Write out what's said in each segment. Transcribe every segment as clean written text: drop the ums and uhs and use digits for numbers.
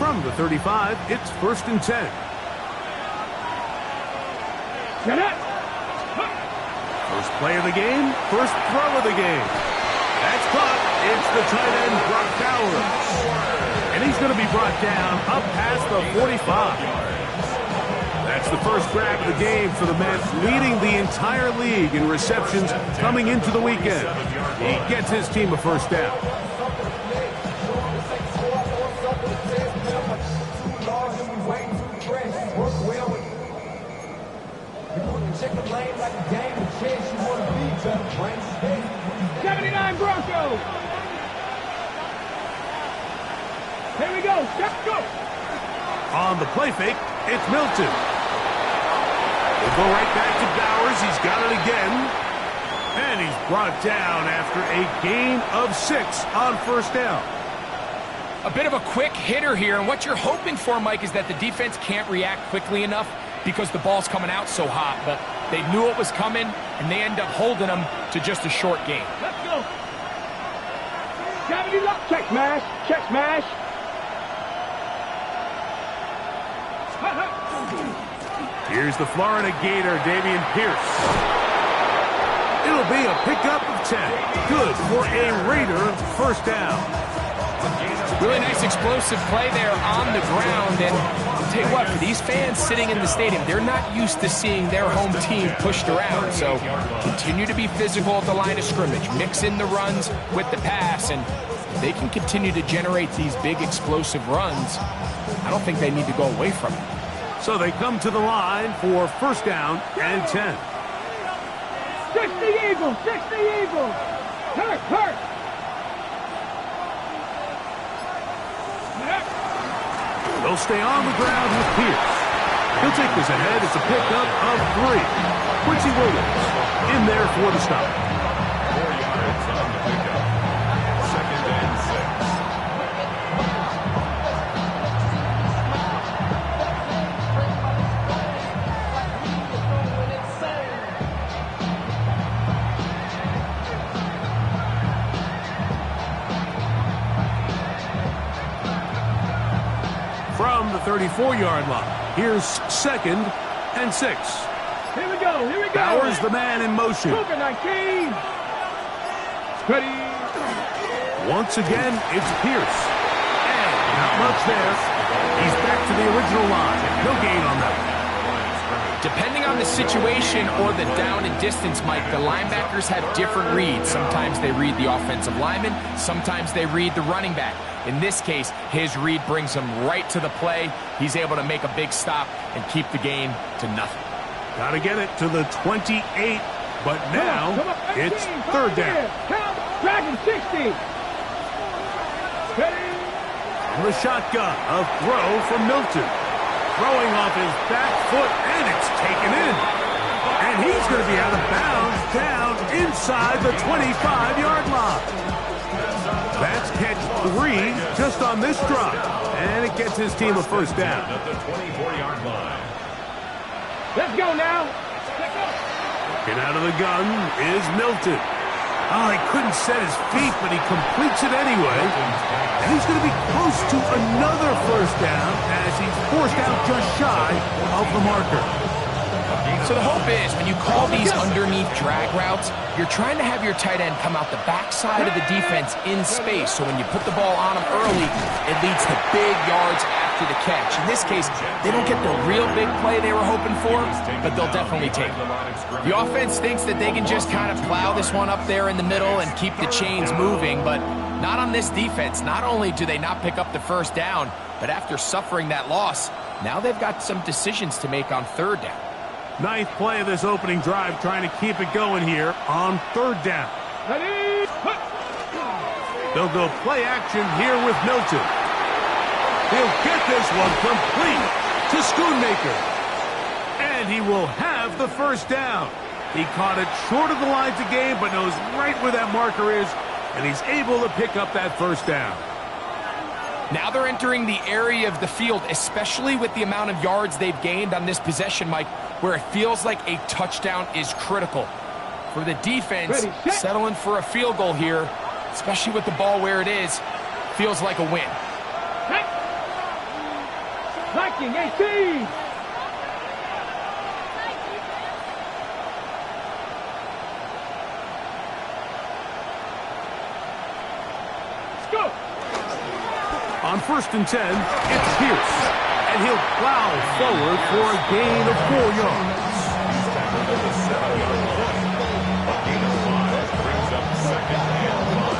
From the 35, it's 1st and 10. First play of the game, first throw of the game. That's caught. It's the tight end, Brock Bowers. And he's going to be brought down up past the 45. That's the first grab of the game for the man leading the entire league in receptions coming into the weekend. He gets his team a first down. Check the lane like a game of chess. You want to be better, Frank. 79 Broncos. Here we go. Let's go. On the play fake, it's Milton. We'll go right back to Bowers. He's got it again. And he's brought down after a gain of 6 on first down. A bit of a quick hitter here, and what you're hoping for, Mike, is that the defense can't react quickly enough because the ball's coming out so hot, but they knew it was coming, and they end up holding them to just a short game. Let's go. Check smash. Check smash. Here's the Florida Gator, Dameon Pierce. It'll be a pickup of 10. Good for a Raider first down. Really nice explosive play there on the ground, and I'll tell you what, for these fans sitting in the stadium, they're not used to seeing their home team pushed around, so continue to be physical at the line of scrimmage, mix in the runs with the pass, and if they can continue to generate these big explosive runs, I don't think they need to go away from it. So they come to the line for first down and 10. 60 Eagles. 60 Eagles. Hurt. They'll stay on the ground with Pierce. He'll take this ahead. It's a pickup of 3. Quincy Williams in there for the stop. 4 yards on the pickup. 2nd and 6. From the 34-yard line, here's 2nd and 6. Here we go. Bowers, the man in motion. Cougar 19. Ready. Once again, it's Pierce. And not much there. He's back to the original line. No gain on that. Depending on the situation or the down and distance, Mike, the linebackers have different reads. Sometimes they read the offensive lineman. Sometimes they read the running back. In this case, his read brings him right to the play. He's able to make a big stop and keep the game to nothing. Got to get it to the 28, but now it's 3rd down. Dragon 60. Ready. The shotgun, a throw from Milton. Throwing off his back foot, and it's taken in. And he's going to be out of bounds down inside the 25-yard line. That's catch 3 just on this drive. And it gets his team a first down. At the 24-yard line. Let's go now. Get out of the gun is Milton. Oh, he couldn't set his feet, but he completes it anyway. And he's going to be close to another first down as he's forced out just shy of the marker. So the hope is when you call these underneath drag routes, you're trying to have your tight end come out the backside of the defense in space. So when you put the ball on him early, it leads to big yards after the catch. In this case, they don't get the real big play they were hoping for, but they'll definitely take it. The offense thinks that they can just kind of plow this one up there in the middle and keep the chains moving, but not on this defense. Not only do they not pick up the first down, but after suffering that loss, now they've got some decisions to make on 3rd down. 9th play of this opening drive, trying to keep it going here on 3rd down. Ready. They'll go play action here with Milton. He'll get this one complete to Schoonmaker. And he will have the first down. He caught it short of the lines of game, but knows right where that marker is, and he's able to pick up that first down. Now they're entering the area of the field, especially with the amount of yards they've gained on this possession, Mike, where it feels like a touchdown is critical. For the defense, settling for a field goal here, especially with the ball where it is, feels like a win. Blocking 18. Let's go. On 1st and 10, it's Pierce. And he'll plow forward for a gain of 4 yards. He's tackled at the 7-yard line. A gain of 5 brings up 2nd and 5.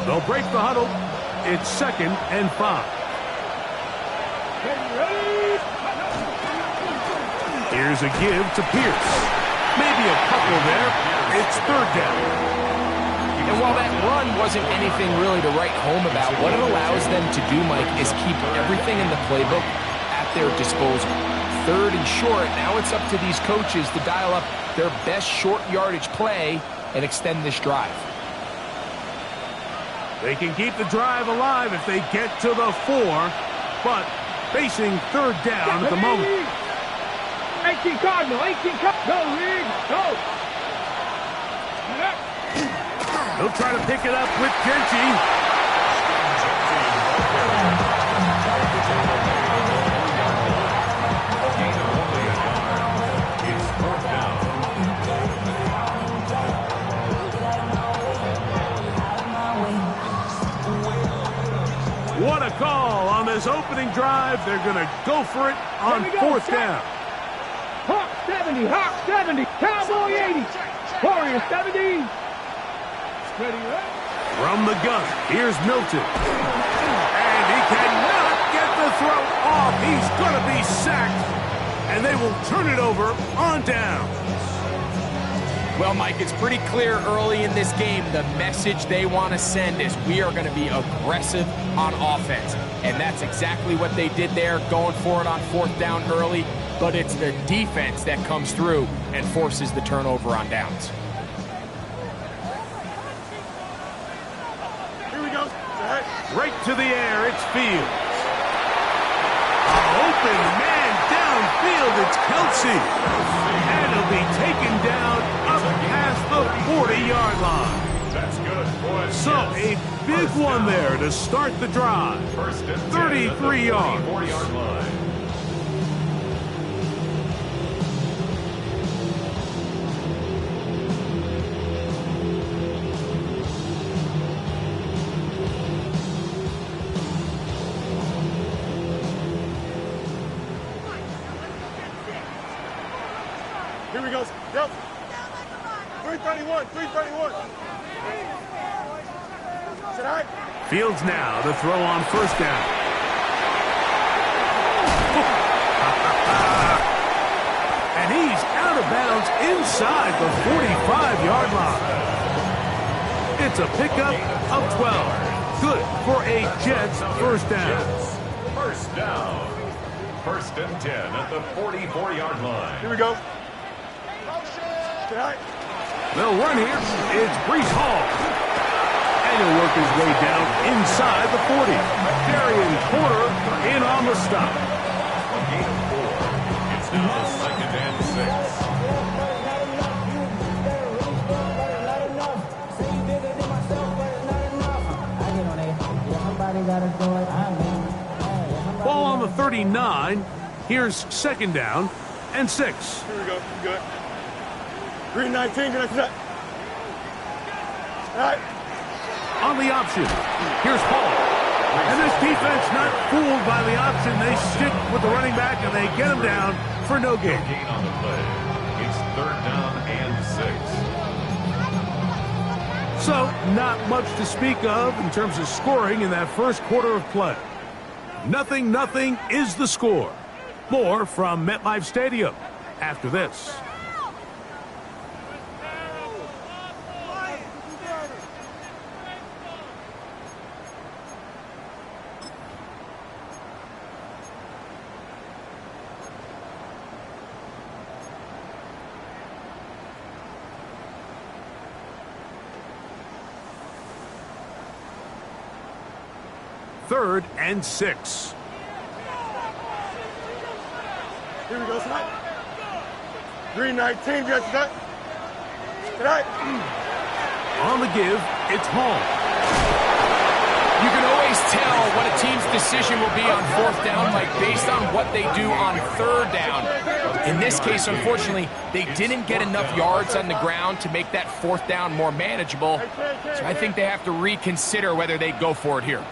They'll break the huddle. It's 2nd and 5. Here's a give to Pierce. Maybe a couple there. It's 3rd down. And while that run wasn't anything really to write home about, what it allows them to do, Mike, is keep everything in the playbook at their disposal. 3rd and short, now it's up to these coaches to dial up their best short yardage play and extend this drive. They can keep the drive alive if they get to the 4, but facing 3rd down at the moment. 18 Cardinal, 18 Cardinal. Go, Rig, go. He'll try to pick it up with Genty. What a call on this opening drive. They're going to go for it on 4th down. Hawk 70, Hawk 70, Cowboy 80, Warrior 70. Ready, right? From the gun, here's Milton. And he cannot get the throw off. He's going to be sacked. And they will turn it over on down. Well, Mike, it's pretty clear early in this game the message they want to send is we are going to be aggressive on offense. And that's exactly what they did there, going for it on 4th down early. But it's the defense that comes through and forces the turnover on downs. Here we go. Right to the air, it's Fields. Open man downfield, it's Kelsey. And he'll be taken down up past the 40-yard line. That's good, boys. So a big one there to start the drive. 1st and 10 33 yards. 40-yard line. Here we go. Yep. 331. 331. Sit high. Fields now to throw on 1st down. And he's out of bounds inside the 45-yard line. It's a pickup of 12. Good for a Jets 1st down. 1st down. 1st and 10 at the 44-yard line. Here we go. They'll run here. It's Breece Hall. And he'll work his way down inside the 40. Darian Porter in on the stop. A gain of 4. It's now 2nd and 6. Ball on the 39. Here's 2nd down and 6. Here we go. Good. Green 19. Good. All right. On the option, here's Hall. And this defense not fooled by the option. They stick with the running back, and they get him down for no gain. Gain on the play. It's 3rd down and 6. So, not much to speak of in terms of scoring in that first quarter of play. 0-0 is the score. More from MetLife Stadium after this. Third and 6. Here we go, tonight. 319, just tonight. Tonight. On the give, it's home. You can always tell what a team's decision will be on fourth down, Mike, based on what they do on third down. In this case, unfortunately, they didn't get enough yards on the ground to make that fourth down more manageable. So I think they have to reconsider whether they go for it here.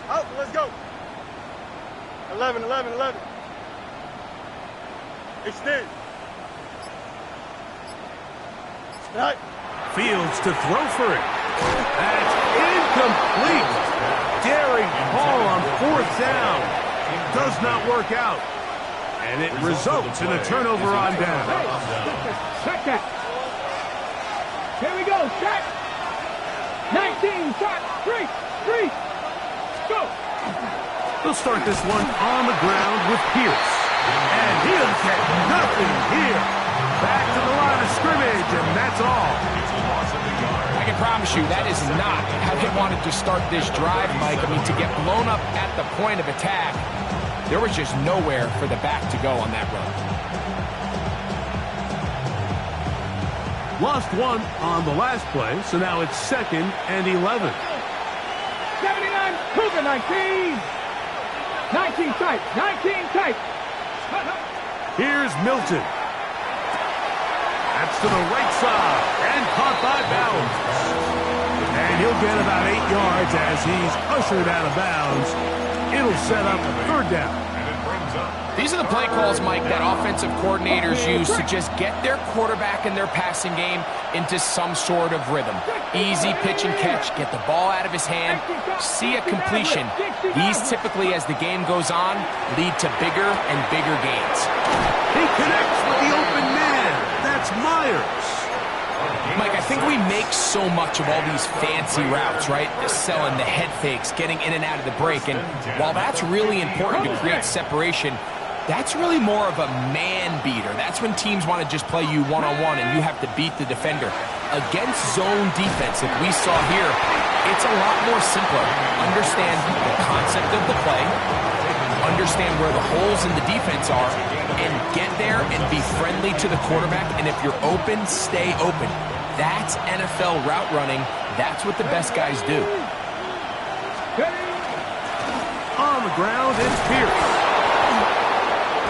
Out, let's go. 11, 11, 11. Extend. Tonight. Fields to throw for it. That's incomplete. Daring ball on fourth down. Does not work out. And it results in a turnover on down. Check that. Here we go. Check. 19. Shot. 3. Go. They'll start this one on the ground with Pierce. And he'll get nothing here. Back to the line of scrimmage, and that's all. I can promise you that is not how they wanted to start this drive, Mike. I mean, to get blown up at the point of attack, there was just nowhere for the back to go on that run. Lost one on the last play, so now it's 2nd and 11. 79. Cougar 19. 19 tight. 19 tight. Here's Milton. That's to the right side and caught by Bounds. And he'll get about 8 yards as he's ushered out of bounds. It'll set up third down. These are the play calls, Mike, that offensive coordinators use to just get their quarterback and their passing game into some sort of rhythm. Easy pitch and catch, get the ball out of his hand, see a completion. These typically, as the game goes on, lead to bigger and bigger gains. He connects with the open man. That's Myers. Mike, I think we make so much of all these fancy routes, right? The selling, the head fakes, getting in and out of the break. And while that's really important to create separation, that's really more of a man beater. That's when teams want to just play you one-on-one and you have to beat the defender. Against zone defense, like we saw here, it's a lot more simpler. Understand the concept of the play, understand where the holes in the defense are, and get there and be friendly to the quarterback. And if you're open, stay open. That's NFL route running. That's what the best guys do. On the ground, it's Pierce.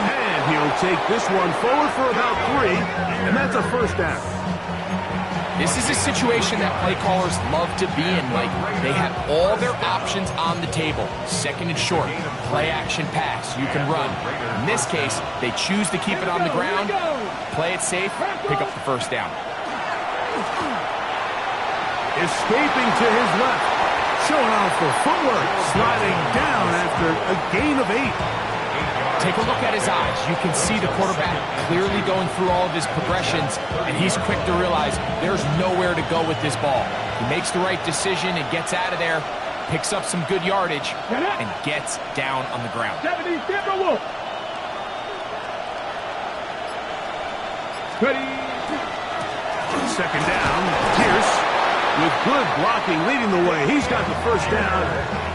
And he'll take this one forward for about 3, and that's a first down. This is a situation that play callers love to be in, Mike. They have all their options on the table. 2nd and short, play action pass, you can run. In this case, they choose to keep it on the ground, play it safe, pick up the first down. Escaping to his left, showing off for footwork, sliding down after a gain of 8. Take a look at his eyes. You can see the quarterback clearly going through all of his progressions, and he's quick to realize there's nowhere to go with this ball. He makes the right decision and gets out of there, picks up some good yardage, and gets down on the ground. 70, Wolf. Ready. 2nd down, Pierce with good blocking leading the way. He's got the first down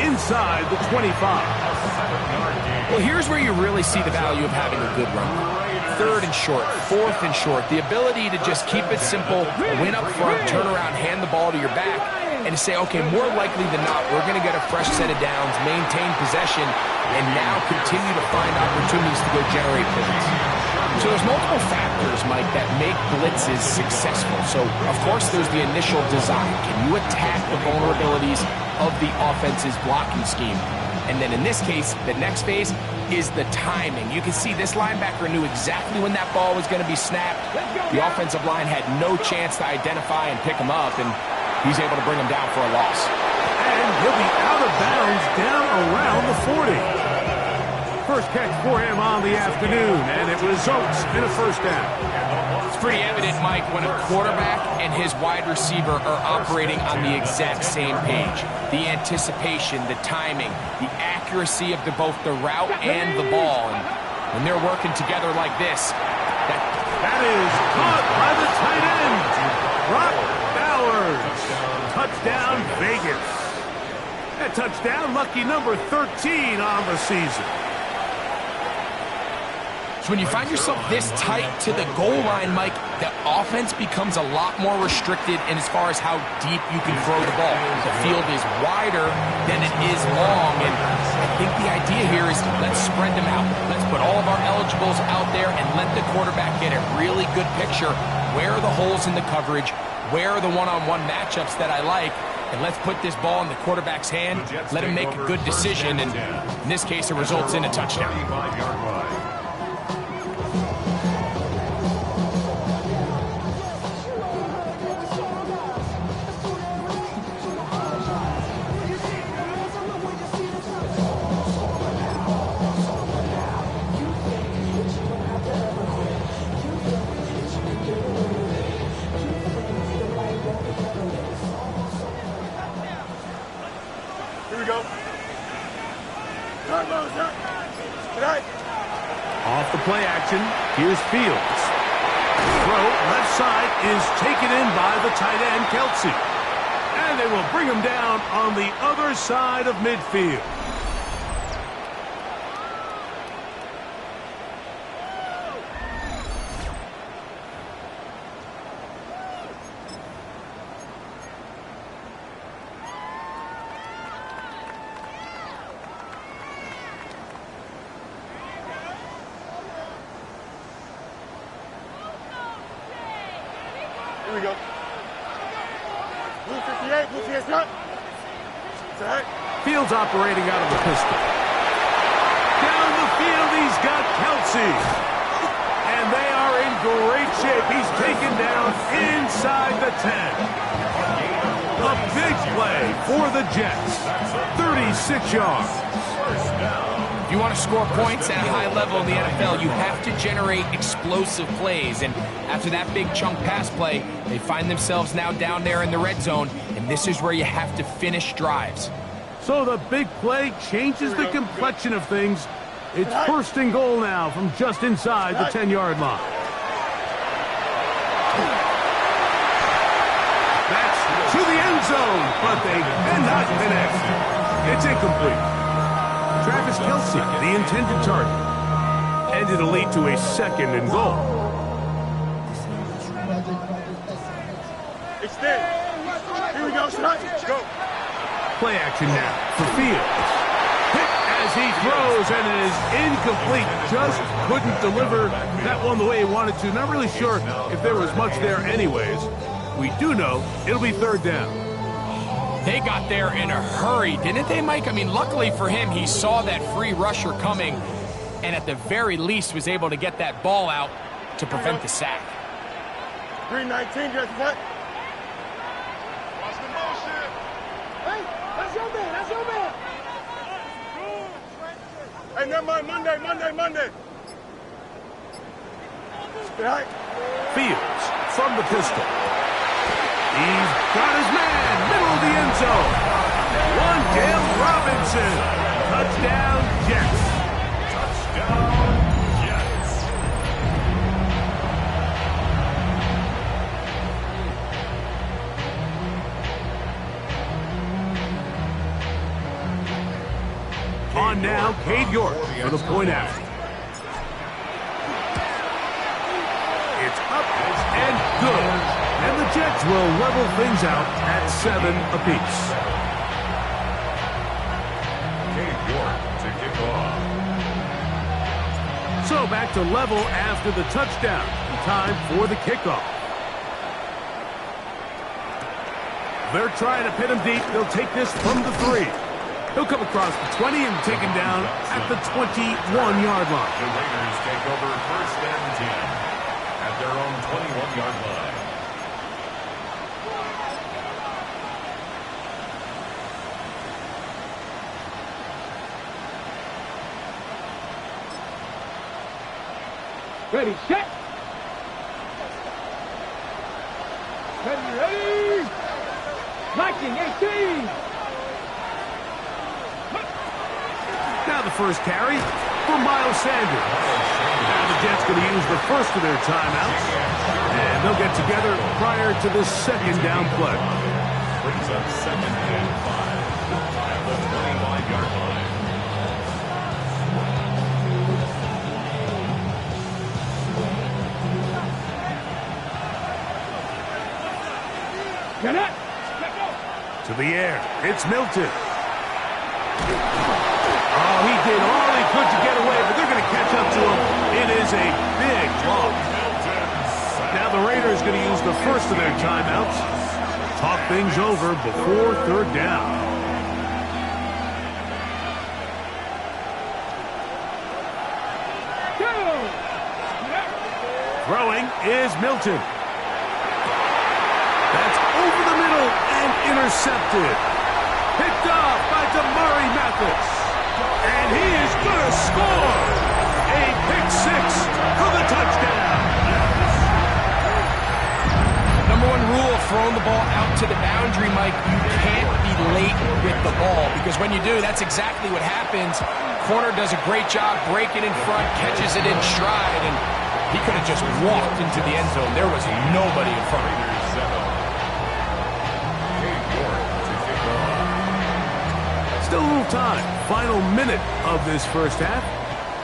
inside the 25. Well, here's where you really see the value of having a good run. 3rd and short, 4th and short. The ability to just keep it simple, win up front, turn around, hand the ball to your back, and to say, okay, more likely than not, we're going to get a fresh set of downs, maintain possession, and now continue to find opportunities to go generate pivots. So there's multiple factors, Mike, that make blitzes successful. So, of course, there's the initial design. Can you attack the vulnerabilities of the offense's blocking scheme? And then in this case, the next phase is the timing. You can see this linebacker knew exactly when that ball was going to be snapped. The offensive line had no chance to identify and pick him up, and he's able to bring him down for a loss. And he'll be out of bounds down around the 40. First catch for him on the afternoon, and it results in a first down. It's pretty evident, Mike, when a quarterback and his wide receiver are operating on the exact same page. The anticipation, the timing, the accuracy of both the route and the ball. And when they're working together like this, that is caught by the tight end, Brock Bowers. touchdown, Vegas. That touchdown, lucky number 13 on the season. So when you find yourself this tight to the goal line, Mike, the offense becomes a lot more restricted in as far as how deep you can throw the ball. The field is wider than it is long, and I think the idea here is let's spread them out. Let's put all of our eligibles out there and let the quarterback get a really good picture. Where are the holes in the coverage? Where are the one-on-one matchups that I like? And let's put this ball in the quarterback's hand, let him make a good decision, and in this case, it results in a touchdown. Off the play action, here's Fields. Throw, left side, is taken in by the tight end, Kelsey. And they will bring him down on the other side of midfield. Here we go. Blue 58, blue 58, not. Fields operating out of the pistol. Down the field, he's got Kelsey. And they are in great shape. He's taken down inside the 10. A big play for the Jets. 36 yards. If you want to score points at a high level in the NFL, you have to generate explosive plays. And after that big chunk pass play, they find themselves now down there in the red zone, and this is where you have to finish drives. So the big play changes the complexion of things. It's first and goal now from just inside the 10-yard line. That's to the end zone, but they cannot connect. It's incomplete. Travis Kelsey, the intended target. And it'll lead to a second and goal. Extend. Here we go, Scott. Go. Play action now for Fields. Hit as he throws, and it is incomplete. Just couldn't deliver that one the way he wanted to. Not really sure if there was much there anyways. We do know it'll be third down. They got there in a hurry, didn't they, Mike? I mean, luckily for him, he saw that free rusher coming and at the very least was able to get that ball out to prevent the sack. 319, just what? Watch the motion. Hey, that's your man. That's your man. Hey, never mind. Monday. Right. Fields from the pistol. He's got his man, middle of the end zone. Wandale Robinson. Touchdown, Jets. Touchdown, Jets. On now, Cade York for the point after. It's up and good. And the Jets will level things out at 7 apiece. Cade York to kick off. So back to level after the touchdown. Time for the kickoff. They're trying to pin him deep. They'll take this from the 3. He'll come across the 20 and taken down at the 21-yard line. The Raiders take over first and 10 at their own 21-yard line. Ready, set. Ready. 1918. Now the first carry for Miles Sanders. Now the Jets going to use the first of their timeouts. And they'll get together prior to the second down play. brings up 2nd and 5 at the 25-yard line. To the air. It's Milton. Oh, he did all he could to get away, but they're going to catch up to him. It is a big loss. Now the Raiders going to use the first of their timeouts. Talk things over before 3rd down. Throwing is Milton. That's over the middle and intercepted. Picked off by Damari Mathis. And he is going to score. A pick 6 for the touchdown. Number 1 rule of throwing the ball out to the boundary, Mike, you can't be late with the ball, because when you do, that's exactly what happens. Corner does a great job breaking in front, catches it in stride, and he could have just walked into the end zone. There was nobody in front of him. Still a little time. Final minute of this first half.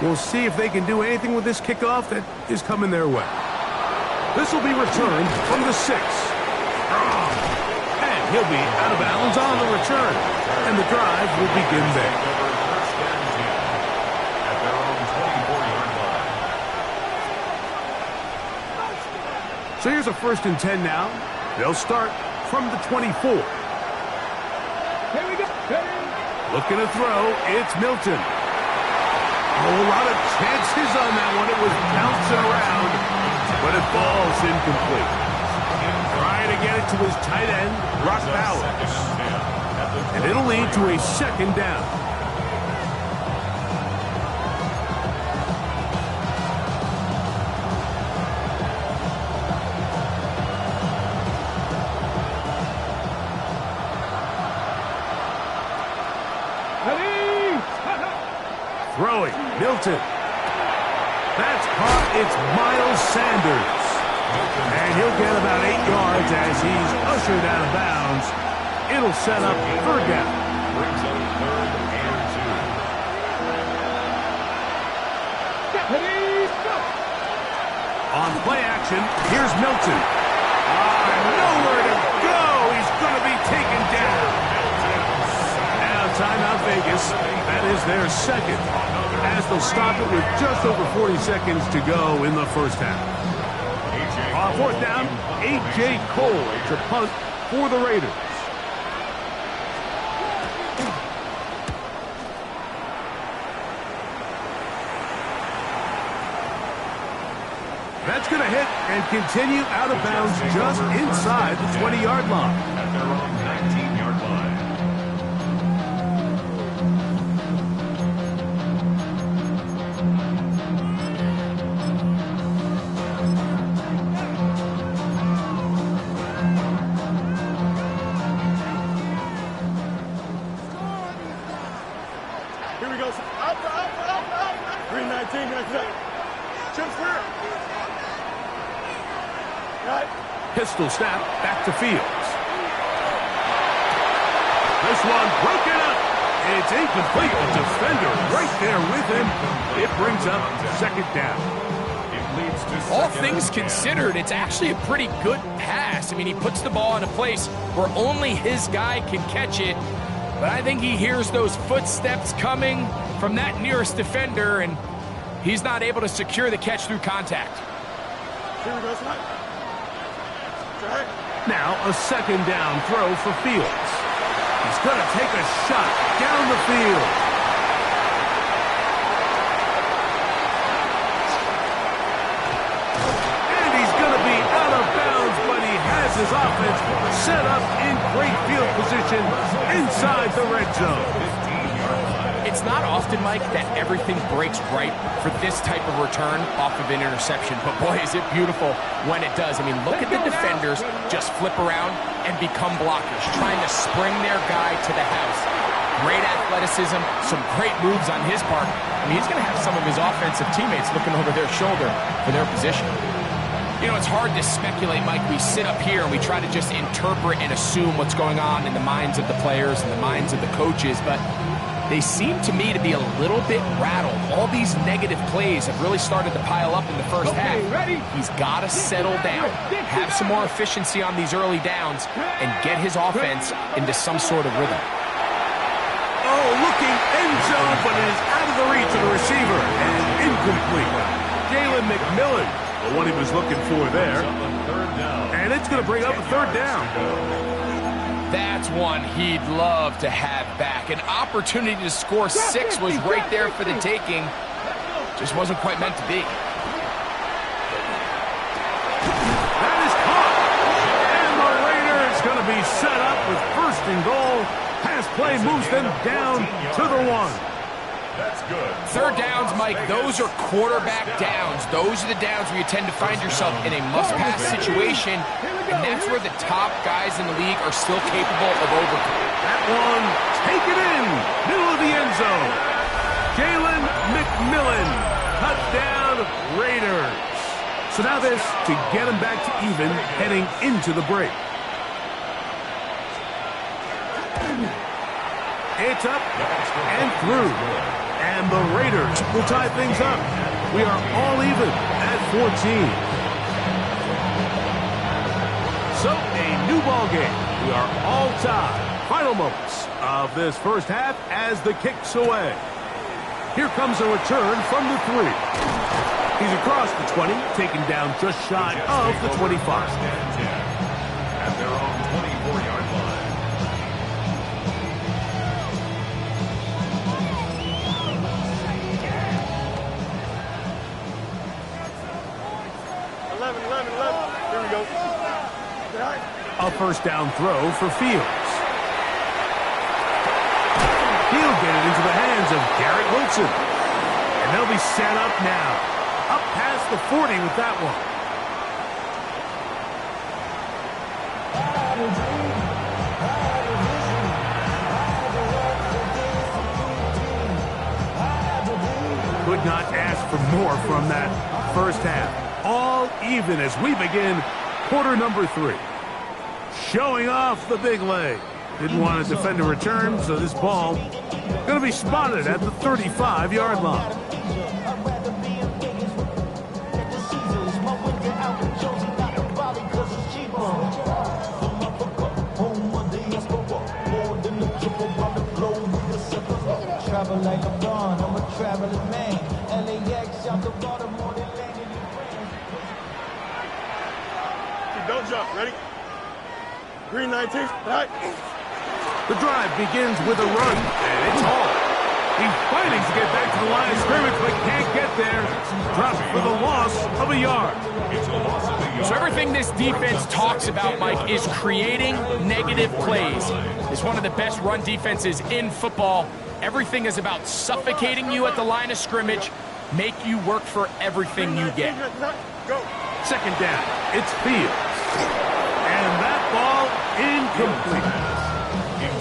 We'll see if they can do anything with this kickoff that is coming their way. This will be returned from the 6. And he'll be out of bounds on the return. And the drive will begin there. At their own 24-yard line. So here's a 1st and 10 now. They'll start from the 24. Here we go. Looking to throw, it's Milton. A whole lot of chances on that one. It was bouncing around, but it falls incomplete. Trying to get it to his tight end, Brock Bowers. And it'll lead to a 2nd down. Throwing, Milton. That's caught. It's Miles Sanders. And he'll get about 8 yards as he's ushered out of bounds. It'll set up 3rd down. Brings up 3rd and 2. On play action, here's Milton. Nowhere to go. He's going to be taken down. Now timeout Vegas. That is their 2nd. As they'll stop it with just over 40 seconds to go in the first half. On 4th down, A.J. Cole to punt for the Raiders. That's going to hit and continue out of bounds just inside the 20-yard line. At their own 19-yard line. Here we go. Up. 319. Chips clear. Right. Pistol snap back to Fields. This one broken up. It's incomplete. The defender right there with him. It brings up 2nd down. It leads to All 2nd things and 10. considered, it's actually a pretty good pass. I mean, he puts the ball in a place where only his guy can catch it. But I think he hears those footsteps coming from that nearest defender, and he's not able to secure the catch through contact. Here we go. Right. Now a 2nd down throw for Fields. He's going to take a shot down the field. And he's going to be out of bounds, but he has his offense set up in great field position inside the red zone. It's not often, Mike, that everything breaks right for this type of return off of an interception. But boy, is it beautiful when it does. I mean, look at the defenders just flip around and become blockers, trying to spring their guy to the house. Great athleticism, some great moves on his part. I mean, he's going to have some of his offensive teammates looking over their shoulder for their position. You know, it's hard to speculate, Mike. We sit up here and we try to just interpret and assume what's going on in the minds of the players and the minds of the coaches, but they seem to me to be a little bit rattled. All these negative plays have really started to pile up in the first half. He's got to settle down, have some more efficiency on these early downs, and get his offense into some sort of rhythm. Oh, looking end zone, but it is out of the reach of the receiver and incomplete. Jalen McMillan, the one he was looking for there. And it's going to bring up a third down. That's one he'd love to have back. An opportunity to score 6 was right there for the taking. Just wasn't quite meant to be. That is caught. And the Raiders going to be set up with first and goal. Pass play moves them down to the 1. That's good. Third downs, Mike, those are quarterback downs. Those are the downs where you tend to find yourself in a must-pass situation, and that's where the top guys in the league are still capable of overcoming. That one, take it in, middle of the end zone. Jalen McMillan, touchdown Raiders. So now this to get them back to even heading into the break. It's up and through. And the Raiders will tie things up. We are all even at 14. So a new ball game. We are all tied. Final moments of this first half as the kick's away. Here comes a return from the 3. He's across the 20, taken down just shy of the 25. At their own 24-yard line. 11. Here we go. A first down throw for Fields. He'll get it into the hands of Garrett Wilson. And they'll be set up now. Up past the 40 with that one. Could not ask for more from that first half. All even as we begin quarter number 3. Showing off the big leg. Didn't want to defend a return, so this ball going to be spotted at the 35-yard line. Travel like LeBron, I'm a traveling man. LAX out the Baltimore, they landed in Don't jump. Ready? Green 19. Right. The drive begins with a run, and it's all. He's fighting to get back to the line of scrimmage, but can't get there. Drops for the loss of a yard. So everything this defense talks about, Mike, is creating negative plays. It's one of the best run defenses in football. Everything is about suffocating you at the line of scrimmage, make you work for everything you get. Go. Second down, it's Fields. And that ball incomplete.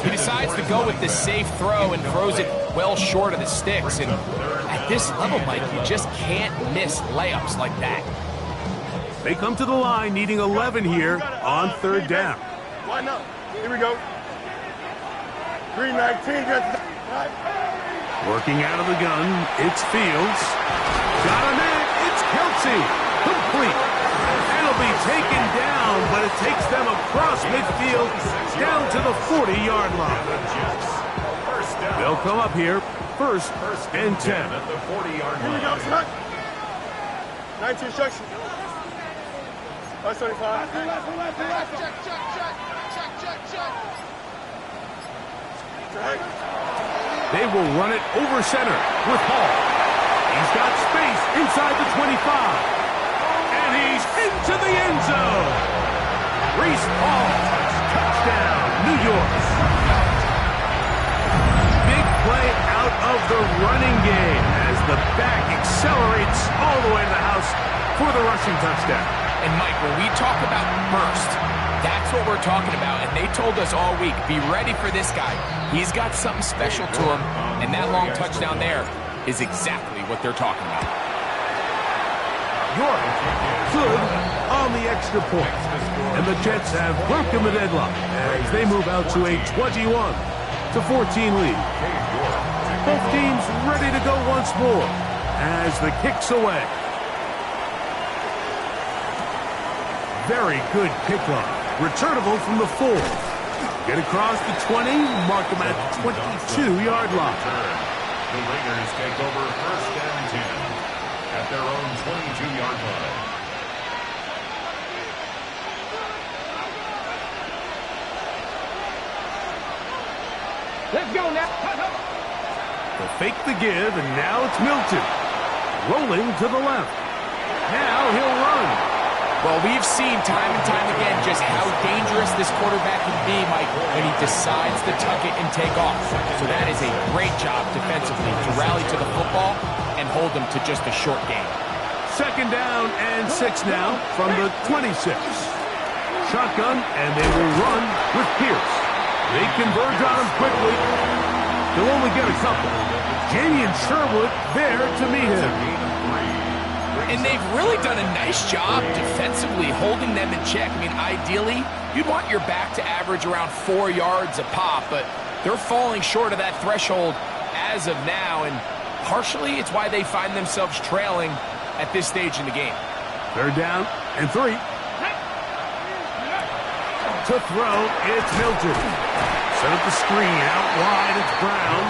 He decides to go with the safe throw and throws it well short of the sticks. And at this level, Mike, you just can't miss layups like that. They come to the line needing 11 here on third down. Why not? Here we go. Green 19. Working out of the gun, it's Fields. Got him in, it's Kelsey. Complete. It'll be taken down, but it takes them across midfield down to the 40-yard line. They'll come up here, first and 10. At the 40-yard Here we go. line. 19 instruction. That's 25. They will run it over center with Hall. He's got space inside the 25. And he's into the end zone. Reese Hall, touchdown, New York. Big play out of the running game as the back accelerates all the way to the house for the rushing touchdown. And Mike, when we talk about burst, that's what we're talking about. And they told us all week, be ready for this guy. He's got something special to him. And that long touchdown there is exactly what they're talking about. York, good on the extra point. And the Jets have broken the deadlock as they move out to a 21-14 lead. Both teams ready to go once more as the kick's away. Very good kickoff. Returnable from the 4. Get across the 20, mark them at the 22-yard line. The Raiders take over 1st and 10 at their own 22-yard line. Let's go now. The fake the give, and now it's Milton. Rolling to the left. Now he'll run. Well, we've seen time and time again just how dangerous this quarterback can be, Mike, when he decides to tuck it and take off. So that is a great job defensively to rally to the football and hold them to just a short game. 2nd down and 6 now from the 26. Shotgun, and they will run with Pierce. They converge on him quickly. They'll only get a couple. Jamie and Sherwood there to meet him. And they've really done a nice job defensively holding them in check. I mean, ideally, you'd want your back to average around 4 yards a pop, but they're falling short of that threshold as of now, and partially it's why they find themselves trailing at this stage in the game. 3rd down and 3. To throw, it's Milton. Set up the screen, out wide, it's Brown.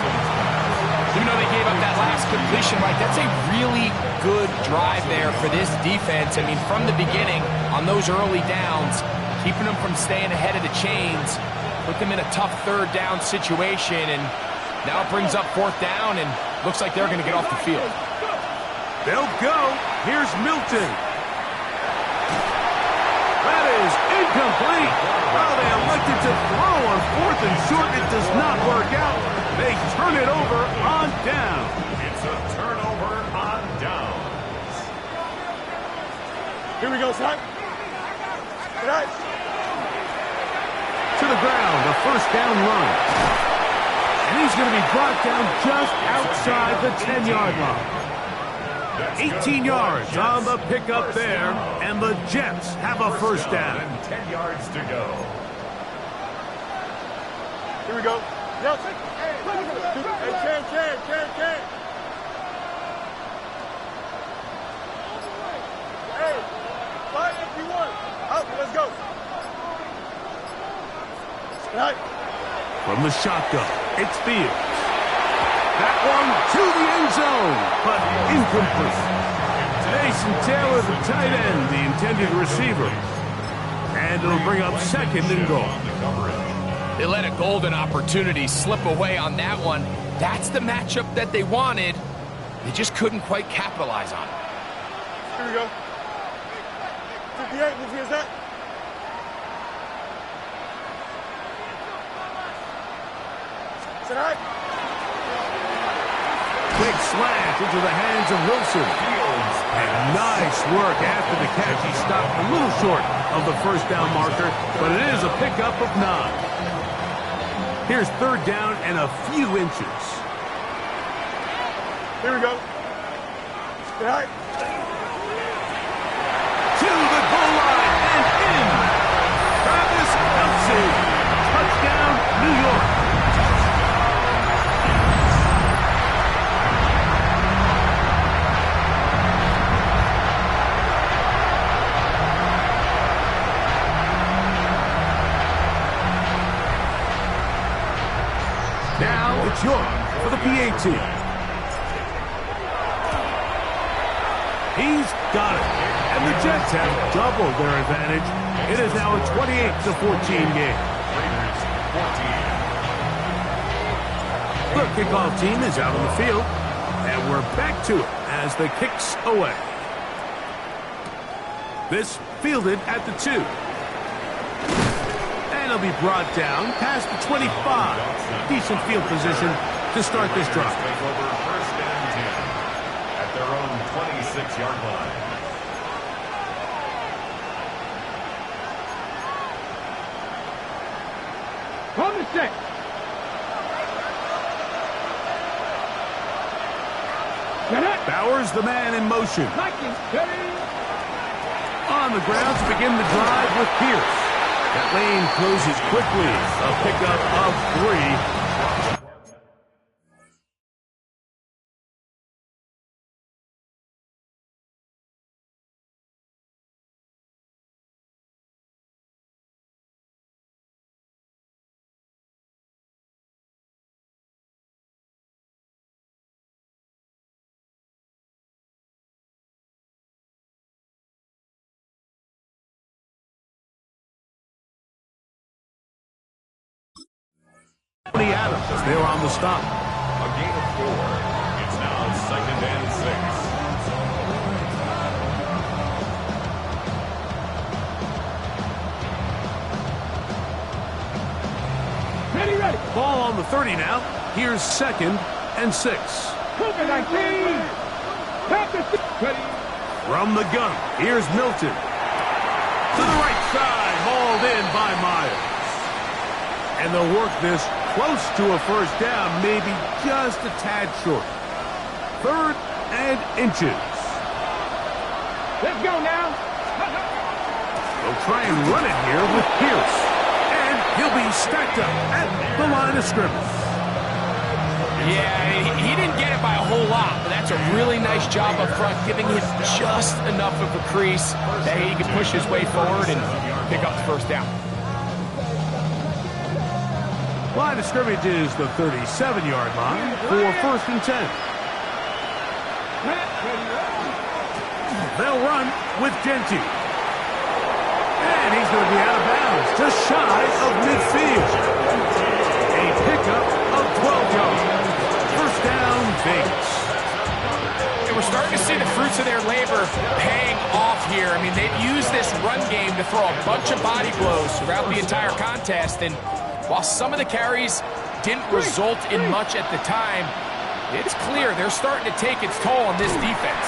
Even though they gave up that last completion, Mike, that's a really good drive there for this defense. I mean, from the beginning, on those early downs, keeping them from staying ahead of the chains, put them in a tough 3rd down situation, and now it brings up 4th down, and looks like they're going to get off the field. They'll go. Here's Milton. That is incomplete. Well, they elected to throw on 4th and short. It does not work out. They turn it over on down. It's a turnover on downs. Here we go, son. Nice. To the ground, a 1st down run. And he's going to be brought down just outside the 10-yard line. 18 yards on the pickup there, and the Jets have a 1st down. 10 yards to go. Here we go. Yes. Hey, Ken. Hey, fly if you want. Out, let's go. Right. From the shotgun, it's Fields. That one to the end zone, but incomplete. Jason Taylor, the tight end, the intended receiver. And it'll bring up 2nd and goal. They let a golden opportunity slip away on that one. That's the matchup that they wanted. They just couldn't quite capitalize on it. Here we go. 58, which is that? Tonight. Quick slant into the hands of Wilson. And nice work after the catch. He stopped a little short of the 1st down marker, but it is a pickup of 9. Here's 3rd down and a few inches. Here we go. Tonight. To the goal line and in. Travis Kelce. Touchdown, New York. Now it's York for the PAT. He's got it. And the Jets have doubled their advantage. It is now a 28-14 game. The kickoff team is out on the field. And we're back to it as the kick's away. This fielded at the 2. And he'll be brought down past the 25. Decent field position to start this drive. Take over 1st and 10 at their own 26-yard line. From the 6. Bowers, the man in motion. On on the ground to begin the drive with Pierce. That lane closes quickly. A pickup of 3. Adams, they're on the stop. A gain of 4. It's now 2nd and 6. Ready. Ball on the 30 now. Here's 2nd and 6. From the gun, here's Milton. To the right side, hauled in by Myers. And they'll work this close to a first down, maybe just a tad short. 3rd and inches. Let's go now. They'll try and run it here with Pierce. And he'll be stacked up at the line of scrimmage. Yeah, he didn't get it by a whole lot, but that's a really nice job up front, giving him just enough of a crease that he can push his way forward and pick up the first down. Line of scrimmage is the 37-yard line for 1st and 10. They'll run with Genty. And he's going to be out of bounds, just shy of midfield. A pickup of 12 yards. First down, Vegas. And we're starting to see the fruits of their labor paying off here. I mean, they've used this run game to throw a bunch of body blows throughout the entire contest, and while some of the carries didn't result in much at the time, it's clear they're starting to take its toll on this defense.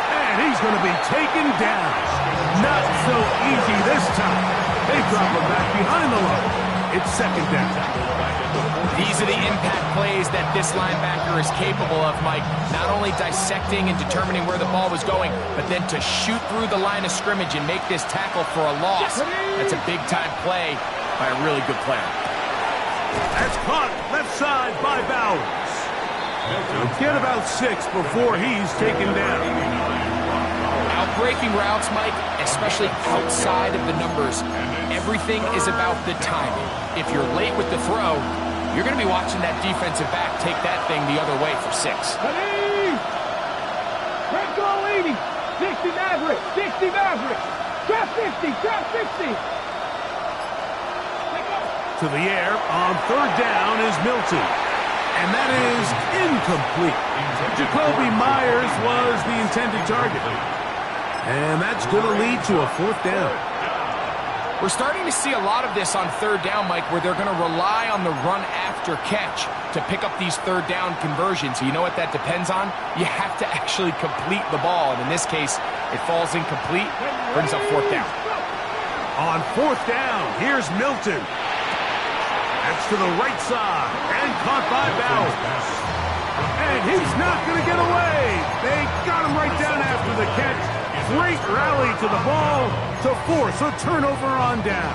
And he's going to be taken down. Not so easy this time. They drop him back behind the line. It's 2nd down. These are the impact plays that this linebacker is capable of, Mike. Not only dissecting and determining where the ball was going, but then to shoot through the line of scrimmage and make this tackle for a loss. That's a big-time play by a really good player. That's caught left side by Bowers. He'll get about 6 before he's taken down. Outbreaking routes, Mike, especially outside of the numbers, everything is about the timing. If you're late with the throw, you're going to be watching that defensive back take that thing the other way for 6. Let's go, 80. 60 Maverick. 60 Maverick. Trap 50. Trap 50. To the air on 3rd down is Milton. And that is incomplete. Jacoby Myers was the intended target. And that's going to lead to a 4th down. We're starting to see a lot of this on 3rd down, Mike, where they're going to rely on the run after catch to pick up these 3rd down conversions. You know what that depends on? You have to actually complete the ball. And in this case, it falls incomplete, brings up 4th down. On 4th down, here's Milton. That's to the right side, and caught by Bowers. And he's not going to get away. They got him right down after the catch. Great rally to the ball to force a turnover on down.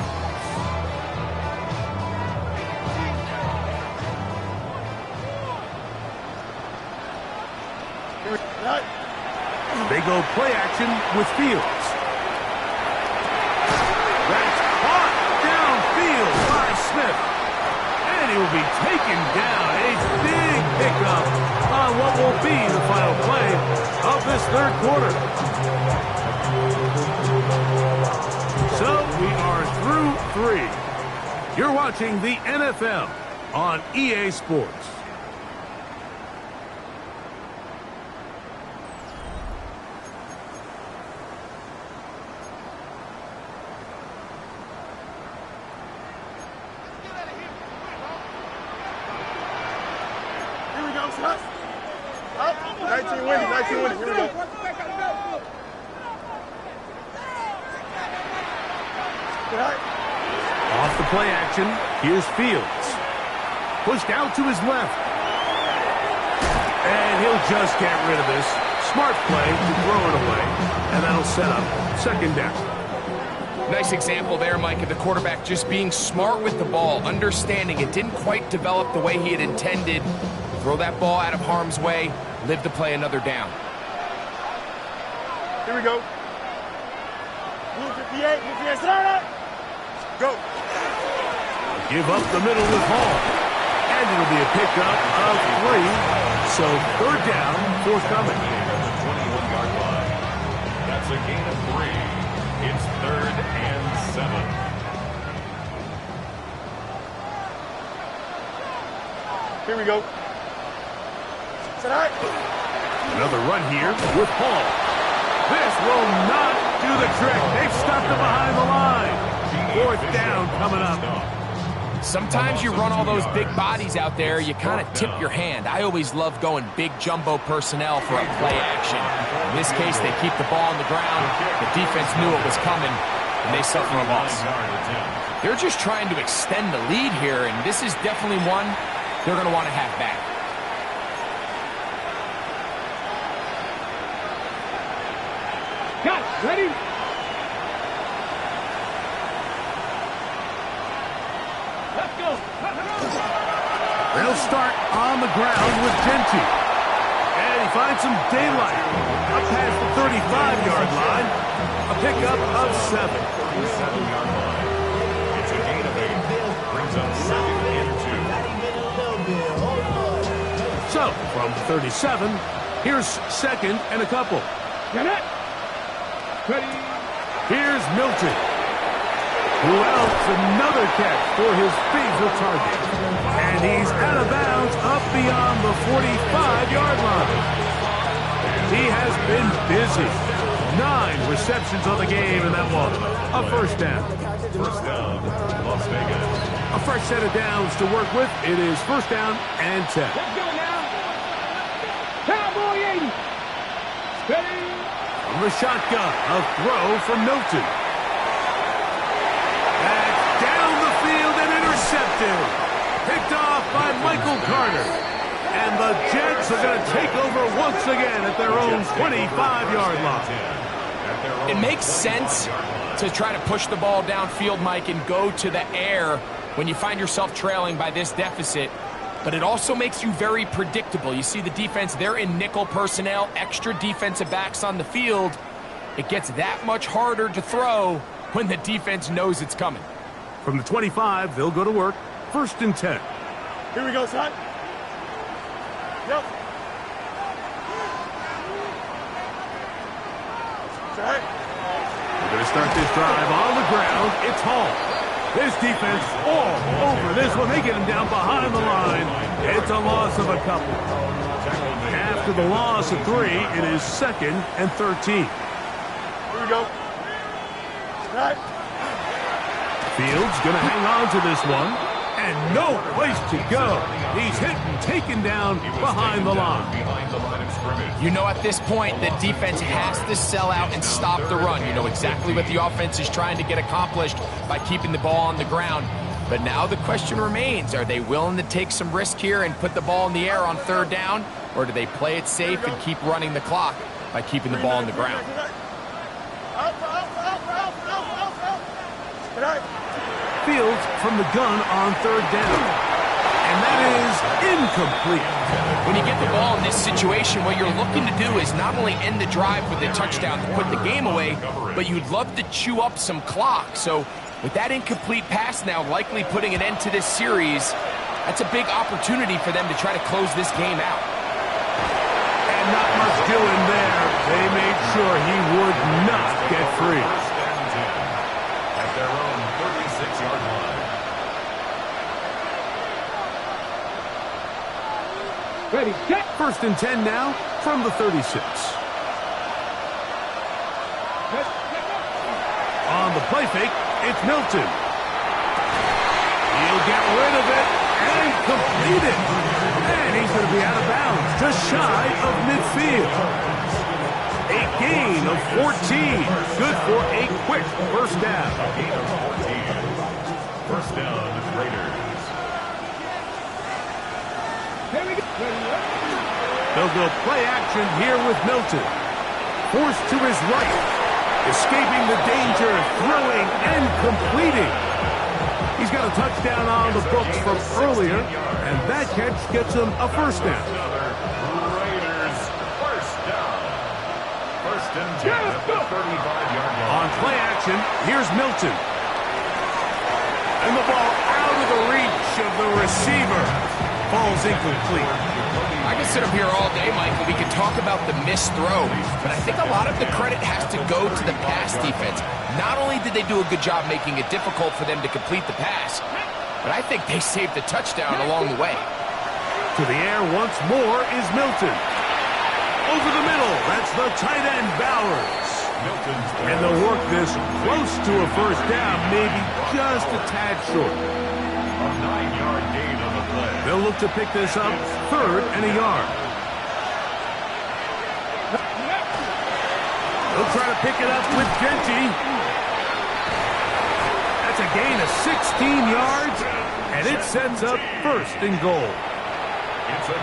They go play action with Fields. That's caught downfield by Smith. And he will be taken down. A big pickup on what will be the final play of this 3rd quarter. So we are through 3. You're watching the NFL on EA Sports. Here we go, Sluts. Up. 19 winning. 19 winning. Here we go. Off the play action, here's Fields. Pushed out to his left. And he'll just get rid of this. Smart play to throw it away. And that'll set up 2nd down. Nice example there, Mike, of the quarterback just being smart with the ball, understanding it didn't quite develop the way he had intended. Throw that ball out of harm's way, live to play another down. Here we go. Move 58, move 58, start. Go. Give up the middle with Hall. And it'll be a pickup of 3. So third down, forthcoming. At the 21-yard line. That's a gain of 3. It's 3rd and 7. Here we go. Set. Another run here with Hall. This will not do the trick. They've stopped him behind the line. Fourth down coming up. Sometimes you run all those big bodies out there, you kind of tip your hand. I always love going big jumbo personnel for a play action. In this case, they keep the ball on the ground. The defense knew it was coming, and they suffer a loss. They're just trying to extend the lead here, and this is definitely one they're going to want to have back. Got it. Ready? Let's go. They'll start on the ground with Genty. And he finds some daylight up past the 35-yard line. A pickup of 7. 7-yard line. It's a gain of 8. Brings up 2nd and 2. So, from 37, here's 2nd and a couple. Get it. Ready. Here's Milton, who else another catch for his favorite target. And he's out of bounds up beyond the 45-yard line. He has been busy. 9 receptions on the game, and that one, a first down. First down, Las Vegas. A fresh set of downs to work with. It is first down and 10. Let's go now. Cowboy 80. Ready. From the shotgun, a throw from Milton. That's down the field and intercepted. Picked off by Michael Carter. And the Jets are going to take over once again at their own 25-yard line. It makes sense to try to push the ball downfield, Mike, and go to the air when you find yourself trailing by this deficit. But it also makes you very predictable. You see the defense, they're in nickel personnel, extra defensive backs on the field. It gets that much harder to throw when the defense knows it's coming. From the 25, they'll go to work. First and 10. Here we go, son. Yep. Set. We're going to start this drive on the ground. It's Hall. This defense all over this one. They get him down behind the line. It's a loss of a couple. After the loss of 3, it is 2nd and 13. Here we go. Set. Fields going to hang on to this one. And no place to go. He's hit and taken down behind the line. You know at this point the defense has to sell out and stop the run. You know exactly what the offense is trying to get accomplished by keeping the ball on the ground. But now the question remains, are they willing to take some risk here and put the ball in the air on 3rd down? Or do they play it safe and keep running the clock by keeping the ball on the ground? Fields from the gun on 3rd down. And that is incomplete. When you get the ball in this situation, what you're looking to do is not only end the drive with a touchdown to put the game away, but you'd love to chew up some clock. So with that incomplete pass now likely putting an end to this series, that's a big opportunity for them to try to close this game out. And not much doing there. They made sure he would not get free. At their own 36-yard line. Ready. Get. First and 10 now from the 36. On the play fake, it's Milton. He'll get rid of it and complete it. And he's going to be out of bounds, just shy of midfield. A gain of 14. Good for a quick first down. A gain of 14. First down, Raiders. Here we go. They'll go play action here with Milton. Forced to his right. Escaping the danger, throwing and completing. He's got a touchdown on the books from earlier, and that catch gets him a first down. Raiders first down. First and 10 at the 35-yard line. On play action, here's Milton. And the ball out of the reach of the receiver. Falls incomplete. I can sit up here all day, Mike, and we can talk about the missed throw, but I think a lot of the credit has to go to the pass defense. Not only did they do a good job making it difficult for them to complete the pass, but I think they saved the touchdown along the way. To the air once more is Milton. Over the middle, that's the tight end, Bowers. And they'll work this close to a first down, maybe just a tad short. A 9-yard gain on the play. They'll look to pick this up, third and a yard. They'll try to pick it up with Genty. That's a gain of 16 yards, and it sets up first and goal.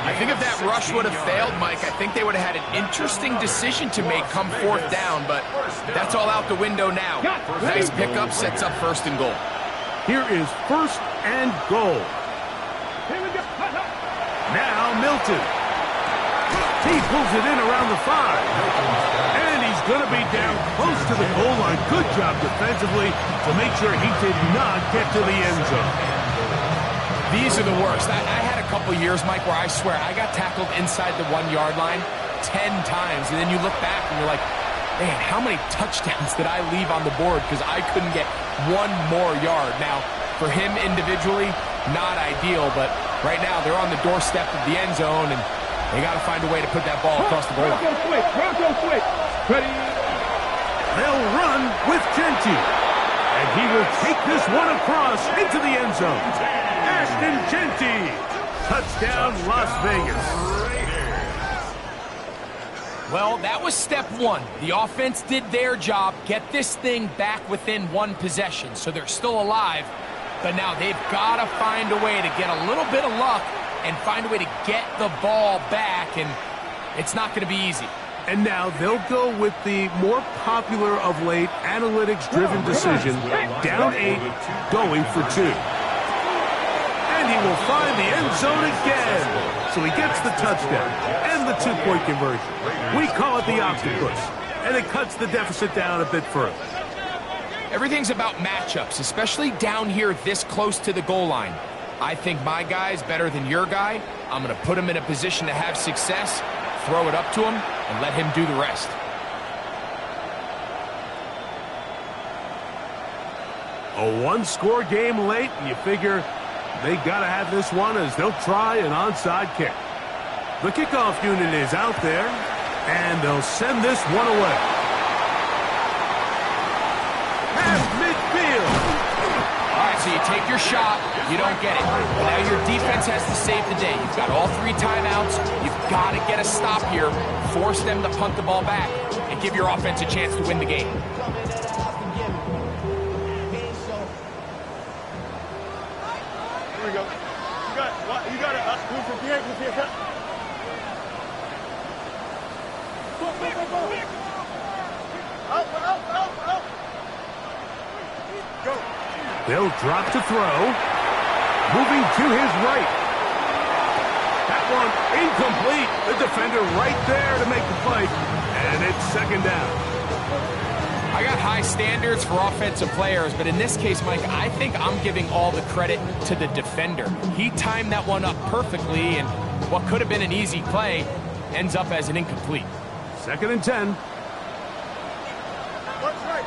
I think if that rush would have failed, Mike, I think they would have had an interesting decision to make come fourth down, but that's all out the window now. Nice pickup, sets up first and goal. Here is first and goal. Now Milton. He pulls it in around the 5. And he's going to be down close to the goal line. Good job defensively to make sure he did not get to the end zone. These are the worst. I had a couple years, Mike, where I swear I got tackled inside the 1-yard line 10 times. And then you look back and you're like, man, how many touchdowns did I leave on the board because I couldn't get one more yard? Now, for him individually, not ideal, but right now they're on the doorstep of the end zone, and they got to find a way to put that ball across the goal line. Ready? They'll run with Genty. And he will take this one across into the end zone. Ashton Genty. Touchdown, Las Vegas. Well, that was step one. The offense did their job, get this thing back within one possession, so they're still alive. But now they've got to find a way to get a little bit of luck and find a way to get the ball back, and it's not going to be easy. And now they'll go with the more popular of late analytics-driven decision, down 8, going for 2. And he will find the end zone again. So he gets the touchdown and the 2-point conversion. We call it the octopus, and it cuts the deficit down a bit further. Everything's about matchups, especially down here this close to the goal line. I think my guy's better than your guy. I'm going to put him in a position to have success, throw it up to him, and let him do the rest. A one-score game late, and you figure they got to have this one as they'll try an onside kick. The kickoff unit is out there, and they'll send this one away. Past midfield. All right, so you take your shot, you don't get it. But now your defense has to save the day. You've got all 3 timeouts. You've got to get a stop here, force them to punt the ball back, and give your offense a chance to win the game. Here we go. You got it. Out. Go. They'll drop to throw. Moving to his right. That one incomplete. The defender right there to make the play. And it's second down. I got high standards for offensive players, but in this case, Mike, I think I'm giving all the credit to the defender. He timed that one up perfectly, and what could have been an easy play ends up as an incomplete. Second and 10. What's right?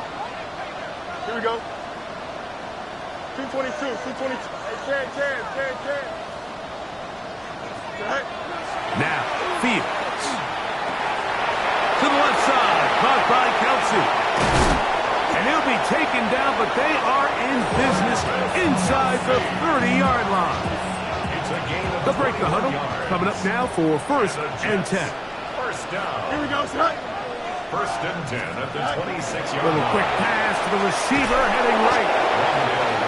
Here we go. 222. Hey, Chad. Right. Now, Fields. To the left side. Caught by Kelsey. And he'll be taken down, but they are in business inside the 30-yard line. They'll break the huddle. Coming up now for first and 10. First down. Here we go, son. First and 10 at the 26-yard line. Little quick pass to the receiver heading right.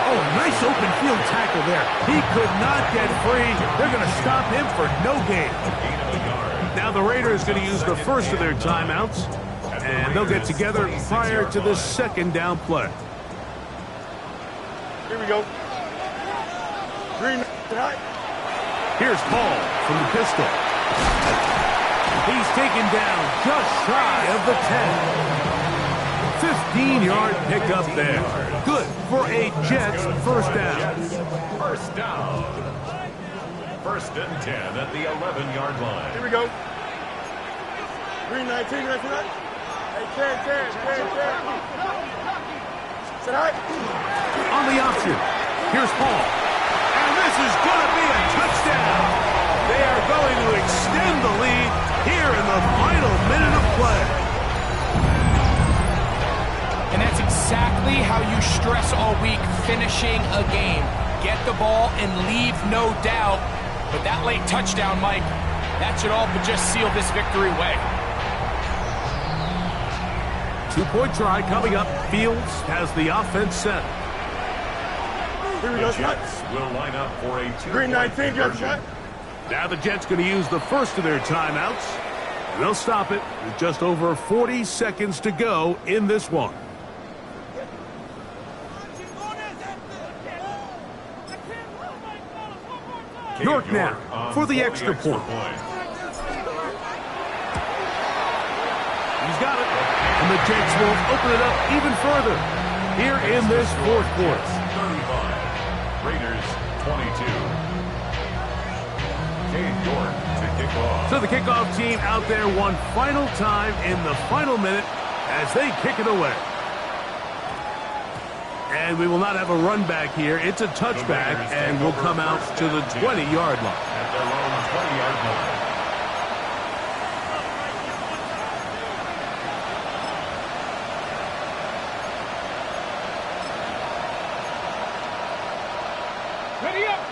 Oh, nice open field tackle there. He could not get free. They're going to stop him for no gain. Now the Raiders going to use the first of their timeouts, and they'll get together prior to the second down play. Here we go. Green tonight. Here's Paul from the pistol. He's taken down just shy of the 10. 15-yard pickup there. Good for a Jets first down. First down. First and 10 at the 11-yard line. Here we go. Green 19, right tonight. Hey, 10. Tonight. On the option, here's Paul. And this is going to be a touchdown. They are going to extend the lead here in the final minute of play. And that's exactly how you stress all week finishing a game. Get the ball and leave no doubt. But that late touchdown, Mike, that should all but just seal this victory away. 2-point try coming up. Fields has the offense set. Here we go. The Jets will line up for a 2-point Green 19, conversion. Now the Jets going to use the first of their timeouts. And they'll stop it with just over 40 seconds to go in this one. York now for the extra point. He's got it. And the Jets will open it up even further here in this fourth quarter. 35. Raiders 22. York to kick off. So the kickoff team out there one final time in the final minute as they kick it away. And we will not have a run back here. It's a touchback and will come out to the 20-yard line. At their own 20-yard line.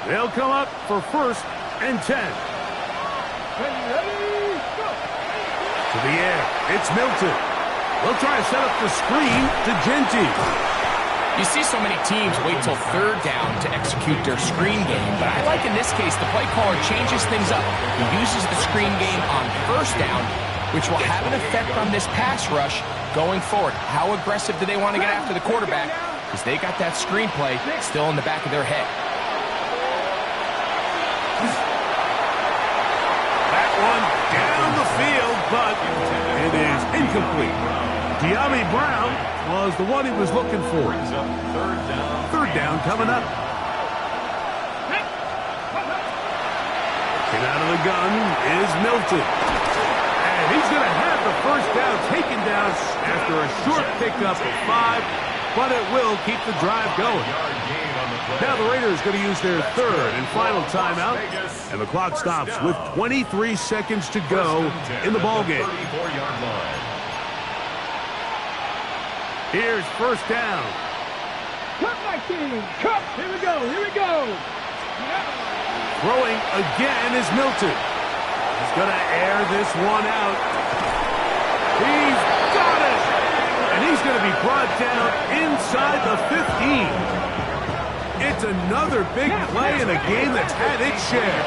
They'll come up for first and 10. To the air, it's Milton. They'll try to set up the screen to Genty. You see so many teams wait till third down to execute their screen game, but I like in this case the play caller changes things up. He uses the screen game on first down, which will have an effect on this pass rush going forward. How aggressive do they want to get after the quarterback? Because they got that screen play still in the back of their head. That one down the field, but it is incomplete. De'Ami Brown was the one he was looking for. Third down coming up. Get out of the gun is Milton. And he's going to have the first down taken down after a short pickup of 5, but it will keep the drive going. Now the Raiders going to use their third and final timeout, and the clock stops with 23 seconds to go in the ballgame. Here's first down. Cut my team. Cut. Here we go. Throwing again is Milton. He's going to air this one out. He's got it! And he's going to be brought down inside the 15. It's another big play in a game that's had its share.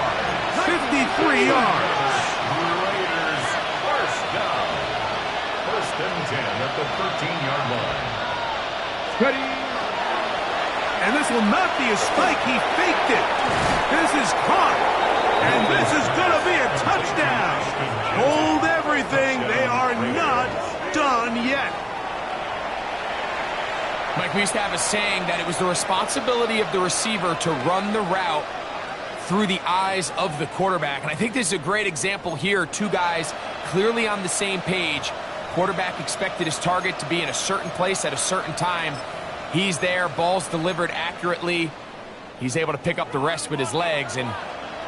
53 yards. Raiders first down. First and 10 at the 13-yard line. Ready. And this will not be a spike. He faked it. This is caught. And this is going to be a touchdown. Hold everything. They are not done yet. Mike, we used to have a saying that it was the responsibility of the receiver to run the route through the eyes of the quarterback. And I think this is a great example here. Two guys clearly on the same page. Quarterback expected his target to be in a certain place at a certain time. He's there, ball's delivered accurately. He's able to pick up the rest with his legs, and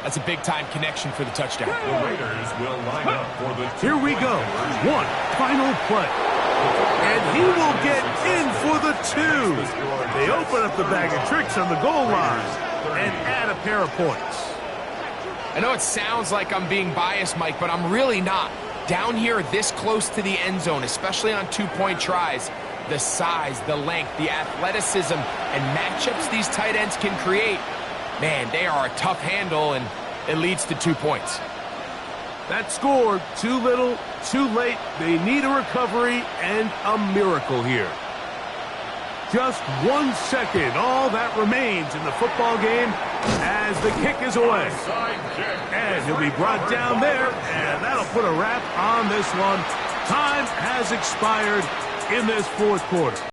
that's a big-time connection for the touchdown. The Raiders will line up for the Here we go. One final play. And he will get in for the 2. They open up the bag of tricks on the goal line and add a pair of points. I know it sounds like I'm being biased, Mike, but I'm really not. Down here this close to the end zone, especially on 2-point tries, the size, the length, the athleticism, and matchups these tight ends can create, man, they are a tough handle, and it leads to 2 points. That score, too little, too late. They need a recovery and a miracle here. Just 1 second, all that remains in the football game as the kick is away. And he'll be brought down there, and that'll put a wrap on this one. Time has expired in this fourth quarter.